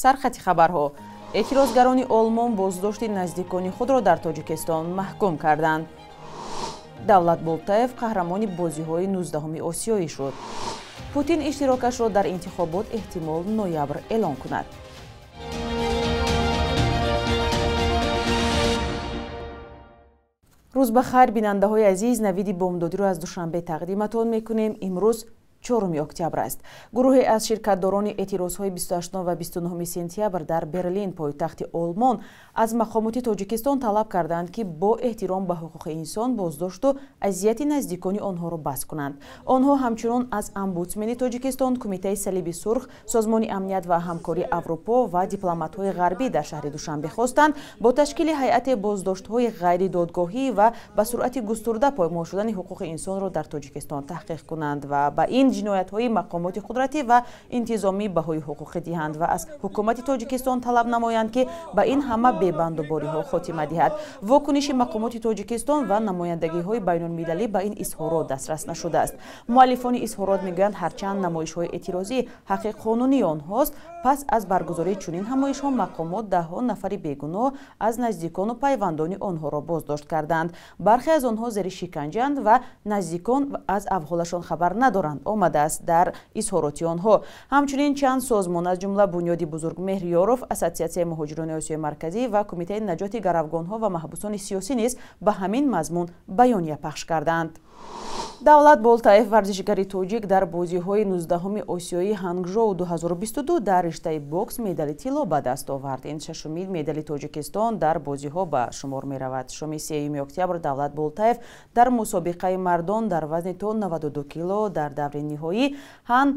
سرخط خبرها اعتراضگران آلمان بازداشت نزدیکان خود را در تاجیکستان محکوم کردند. давлат болтаев қаҳрамони бозиҳои 19 осиёӣ шуд. путин иштирокаш ро дар интихобот эҳтимол ноябр эълон кунад. рӯз ба хайр бинандаҳои азиз, навиди бомдодиро аз душанбе тақдиматон мекунем. имрӯз 4 октябр аст. гурӯҳе аз ширкатдорони эътирозҳои 28 ва 29 сентябр дар Берлин, пойтахти Олмон, аз мақомоти Тоҷикистон талаб карданд ки бо эҳтиром ба ҳуқуқи инсон боздошту азияти наздикони онҳоро баҳс кунанд. онҳо ҳамчунон аз омбудсмени Тоҷикистон, Кумитаи Салиби Сурх, Созмони амният ва ҳамкории Аврупо ва дипломатҳои ғарбӣ дар шаҳри Душанбе хостанд бо ташкили ҳайати боздоштҳои ғайридодгоҳӣ ва ба суръати густурда поймол шудани ҳуқуқи инсонро дар Тоҷикистон таҳқиқ кунанд ва ба ин ҷиноятҳои мақомоти қудратӣ ва интизомӣ баҳои ҳуқуқӣ диҳанд ва аз ҳукумати Тоҷикистон талаб намоянд ки ба ин ҳама бебандубориҳо хотима диҳад. вокуниши мақомоти Тоҷикистон ва намояндагиҳои байнулмилалӣ ба ин изҳорот дастрас нашудааст. муаллифони изҳорот мегӯянд, ҳарчанд намоишҳои эътирозӣ ҳаққи қонунии онҳост, пас аз баргузории чунин намоишҳо мақомот даҳҳо нафари бегуноҳ аз наздикону пайвандони онҳоро боздошт карданд. бархе аз онҳо зери шиканҷанд ва наздикон аз авҳолашон хабар надоранд, омадааст дар изҳороти онҳо. ҳамчунин чанд созмон аз ҷумла Бунёди Бузургмеҳр Ёров, Ассотсиатсияи муҳоҷирони Осиёи Марказӣ ва Кумитаи наҷоти гаравгонҳо ва маҳбусони сиёсӣ низ ба ҳамин мазмун баёния пахш карданд. давлат болтаев, варзишгари тоҷик, дар бозиҳои 19 осиёи Ҳангжоу 2022 дар риштаи бокс медали тилло ба даст овард. ин шашумин медали Тоҷикистон дар бозиҳо ба шумор меравад. шоми 3 октябр давлат болтаев дар мусобиқаи мардон дар вазни то 92 кило дар даври ниҳоӣ Хан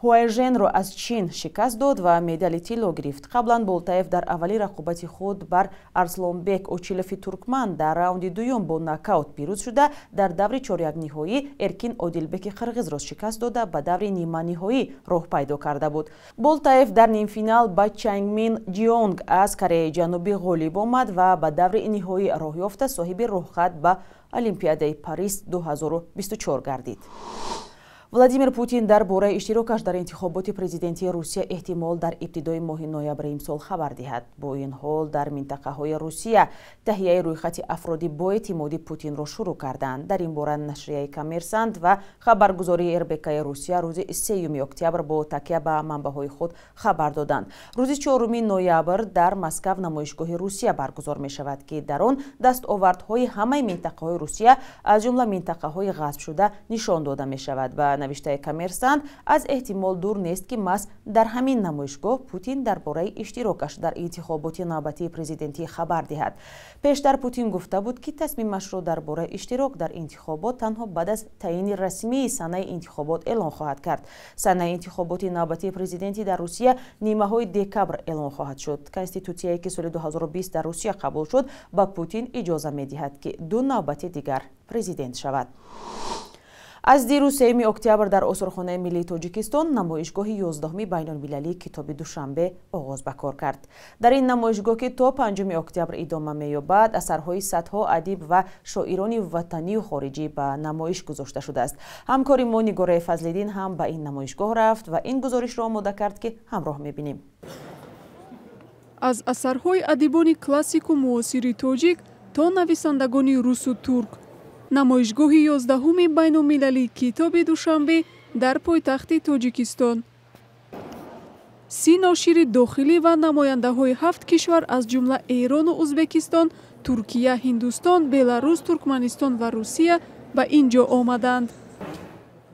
Хуайженро аз Чин шикаст дод ва медали тилло гирифт. қаблан болтаев дар аввали рақобати худ бар Арслонбек Очилови туркман дар раунди дуюм бо нокаут пирӯз шуда, дар даври чорякниҳоӣ Эркин Одилбеки қирғизро шикаст дода ба даври ниманиҳоӣ роҳ пайдо карда буд. болтаев дар нимфинал ба Чангмин Ҷионг аз Кореяи Ҷанубӣ ғолиб омад ва ба даври ниҳоӣ роҳ ёфта соҳиби роҳхат ба Олимпиадаи Парис 2024 гардид. Владимир Путин дар бораи иштирокаш дар интихоботи президентии Русия эҳтимол дар ибтидои моҳи ноябр имсол хабар диҳад. бо ин ҳол дар минтақаҳои Русия таҳияи рӯйхати афроди боэътимоди Путинро шурӯъ карданд. дар ин бора нашрияи Коммерсант ва хабаргузории РБК-и Русия рӯзи 3 октябр бо такя ба манбаъҳои худ хабар доданд. рӯзи 4 ноябр дар Москав намоишгоҳи Русия баргузор мешавад ки дар он дастовардҳои ҳамаи минтақаҳои Русия аз ҷумла минтақаҳои ғасбшуда нишон дода мешавад. ба навиштаи Коммерсант, аз эҳтимол дур нест ки мас дар ҳамин намоишгоҳ Путин дар бораи иштирокаш дар интихоботи навбатии президентӣ хабар диҳад. пештар Путин гуфта буд ки тасмимашро дар бораи иштирок дар интихобот танҳо баъд аз таъини расмии санаи интихобот эълон хоҳад кард. санаи интихоботи навбатии президентӣ дар Русия нимаҳои декабр эълон хоҳад шуд. конститутсияе ки соли 2020 дар Русия қабул шуд, ба Путин иҷоза медиҳад ки ду навбати дигар президент шавад. аз дирӯз 3 октябр дар Осорхонаи Миллии Тоҷикистон намоишгоҳи 11 байнулмилалии китоби Душанбе оғоз ба кор кард. дар ин намоишгоҳ ки то 5 октябр идома меёбад, асарҳои садҳо адиб ва шоирони ватанию хориҷӣ ба намоиш гузошта шудааст. ҳамкори мо Нигораи Фазлиддин ҳам ба ин намоишгоҳ рафт ва ин гузоришро омода кард ки ҳамроҳ мебинем. аз асарҳои адибони классику муосири тоҷик то нависандагони русу турк, намоишгоҳи 11 байнулмилалии китоби Душанбе дар пойтахти Тоҷикистон. 30 ношири дохилӣ ва намояндаҳои 7 кишвар аз ҷумла Эрону Узбекистон, Туркия, Ҳиндустон, Беларус, Туркманистон ва Русия ба ин ҷо омаданд.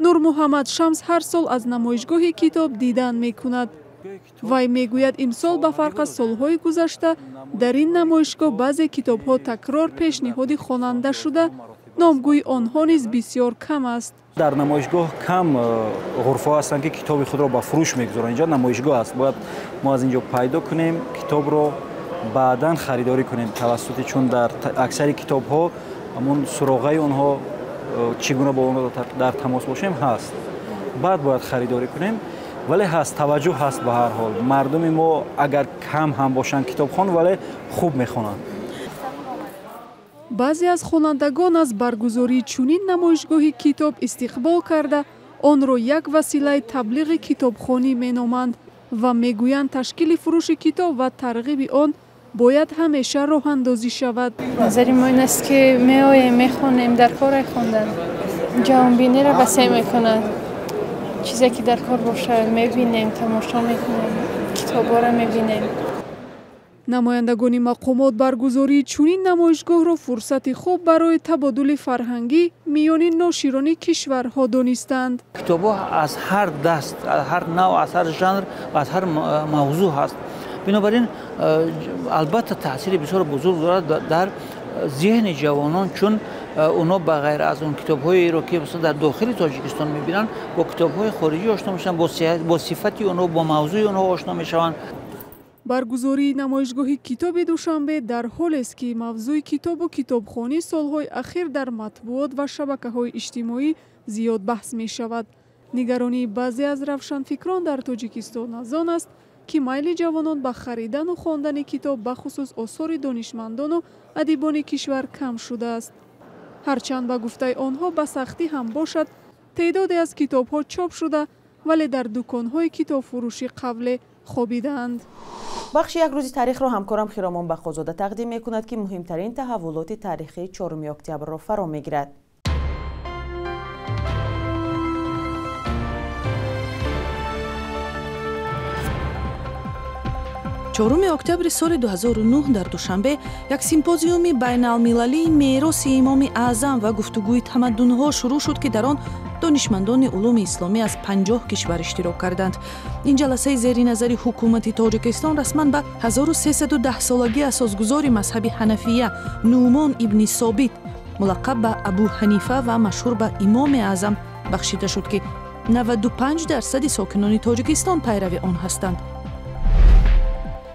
Нурмуҳаммад Шамс ҳар сол аз намоишгоҳи китоб дидан мекунад. вай мегӯяд имсол ба фарқ аз солҳои гузашта дар ин намоишгоҳ баъзе китобҳо такрор пешниҳоди хонанда шуда, номгӯи онҳо низ бисёр кам аст. дар намоишгоҳ кам ғурфаҳо ҳастанд ки китоби худро ба фурӯш мегузоранд. инҷо намоишгоҳ аст, бояд мо аз инҷо пайдо кунем, китобро баъдан харидорӣ кунем тавассути, чун дар аксари китобҳо ҳамун суроғаи онҳо чӣ гуна бо онҳо дар тамос бошем ҳаст. баъд бояд харидорӣ кунем, вале ҳаст, таваҷҷӯҳ ҳаст. ба ҳар ҳол мардуми мо агар кам ҳам бошанд китобхон, вале хуб мехонанд. баъзе аз хонандагон аз баргузории чунин намоишгоҳи китоб истиқбол карда, онро як василаи таблиғи китобхонӣ меноманд. ва мегӯянд ташкили фурӯши китоб ва тарғиби он бояд ҳамеша роҳандозӣ шавад. назари мо ин аст ки меоем мехонем дар кора хондан ҷаҳонбиниро васеъ мекунад. чизе ки дар кор бошад мебинем, тамошо мекунем, китобҳоро мебинем. намояндагони мақомот баргузории чунин намоишгоҳро фурсати хуб барои табодули фарҳангӣ миёни ноширони кишварҳо донистанд. китобҳо аз ҳар даст, аз ҳар нав, аз ҳар жанр, аз ҳар мавзӯъ ҳаст. бинобар ин албатта таъсири бисёр бузург дорад дар зеҳни ҷавонон, чун оно ба ғайр аз он китобҳоеро ки дар дохили Тоҷикистон мебинанд, бо китобҳои хориҷӣ ошно мешаванд, бо сифати онҳо, бо мавзӯи онҳо ошно мешаванд. баргузории намоишгоҳи китоби душанбе дар ҳолест ки мавзӯи китобу китобхонӣ солҳои ахир дар матбуот ва шабакаҳои иҷтимоӣ зиёд баҳс мешавад. нигаронии баъзе аз равшанфикрон дар Тоҷикистон аз он аст ки майли ҷавонон ба харидану хондани китоб бахусус осори донишмандону адибони кишвар кам шудааст. ҳарчанд ба гуфтаи онҳо ба сахтӣ ҳам бошад, теъдоде аз китобҳо чоп шуда, вале дар дуконҳои китобфурӯшӣ қавле хобидаанд. бахши як рӯзи таърихро ҳамкорам Хиромон Бахозода тақдим мекунад ки муҳимтарин таҳаввулоти таърихии 4 октябрро фаро мегирад. 4 октябри соли 2009 дар Душанбе як симпозиуми байналмилалии мероси имоми аъзам ва гуфтугӯи тамаддунҳо шурӯъ шуд ки дар он донишмандони улуми исломӣ аз 50 кишвар иштирок карданд. ин ҷаласаи зери назари ҳукумати Тоҷикистон расман ба 1310-солагии асосгузори мазҳаби ҳанафия Нуъмон ибни Собит, мулаққаб ба Абу Ҳанифа ва машҳур ба имоми аъзам бахшида шуд ки 95% сокинони Тоҷикистон пайрави он ҳастанд.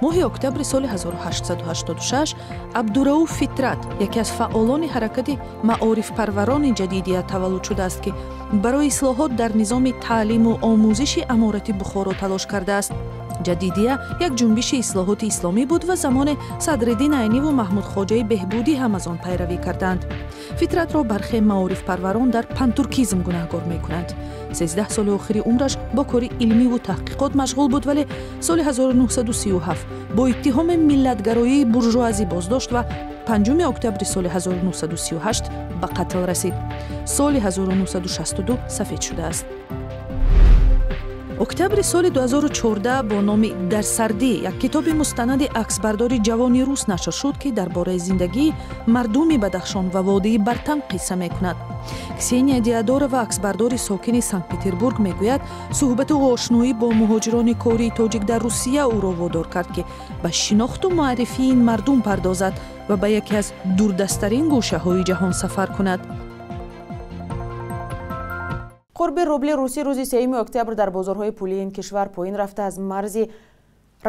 моҳи октябри соли 1886 Абдурауф Фитрат, яке аз фаъолони ҳаракати маорифпарварони ҷадидия таваллуд шудааст ки барои ислоҳот дар низоми таълиму омӯзиши аморати Бухоро талош кардааст. ҷадидия як ҷунбиши ислоҳоти исломӣ буд ва замоне Садриддин Айниву Маҳмуд Хоҷаи Беҳбудӣ ҳам аз он пайравӣ карданд. Фитратро бархе маорифпарварон дар пантуркизм гунаҳгор мекунанд. 13 соли охири умраш бо кори илмиву таҳқиқот машғул буд, вале соли 1937 бо иттиҳоми миллатгароии буржуазӣ боздошт ва 5 октябри соли 1938 ба қатл расид. соли 1962 сафед шудааст. октябри соли 2014 бо номи «Дар сардӣ» як китоби мустанади аксбардори ҷавони рус нашр шуд ки дар бораи зиндагии мардуми Бадахшон ва водии Бартан қисса мекунад. Ксения Диадорова, аксбардори сокини Санкт-Петербург, мегӯяд суҳбату ошноӣ бо муҳоҷирони кории тоҷик дар Русия ӯро водор кард ки ба шинохту муаррифии ин мардум пардозад ва ба яке аз дурдастарин гӯшаҳои ҷаҳон сафар кунад. қурби рубли русӣ рӯзи 3 октябр дар бозорҳои пулии ин кишвар поин рафта аз марзи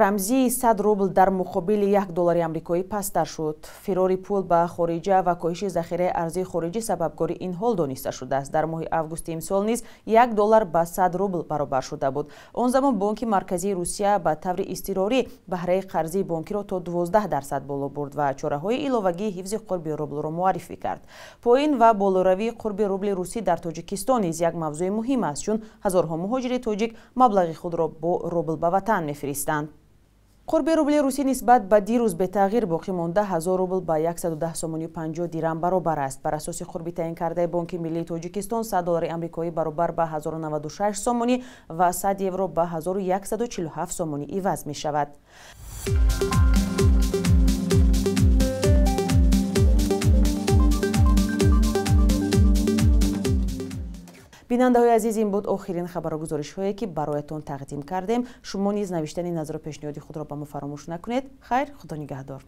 рамзии 100 рубл дар муқобили $1 амрикоӣ пасттар шуд. фирори пул ба хориҷа ва коҳиши захираи арзии хориҷӣ сабабгори ин ҳол дониста шудааст. дар моҳи августи имсол низ $1 ба 100 рубл баробар шуда буд. он замон бонки марказии Русия ба таври изтирорӣ баҳраи қарзии бонкиро то 12% боло бурд ва чораҳои иловагии ҳифзи қурби рублро муаррифӣ кард. поин ва болоравии қурби рубли русӣ дар Тоҷикистон низ як мавзӯи муҳим аст, чун ҳазорҳо муҳоҷири тоҷик маблағи худро бо рубл ба ватан мефиристанд. қурби рубли русӣ нисбат ба дирӯз бетағйир боқӣ монда 1000 рубл ба 110 сомони 50 дирам баробар аст. бар асоси қурби таъин кардаи Бонки Миллии Тоҷикистон $100 амрикоӣ баробар ба 1096 сомонӣ ва 100 евро ба 1147 сомонӣ иваз мешавад. бинандаҳои азиз, ин буд охирин хабару гузоришҳое ки бароятон тақдим кардем. шумо низ навиштани назару пешниҳоди худро ба мо фаромӯш накунед. хайр, худо нигаҳдор.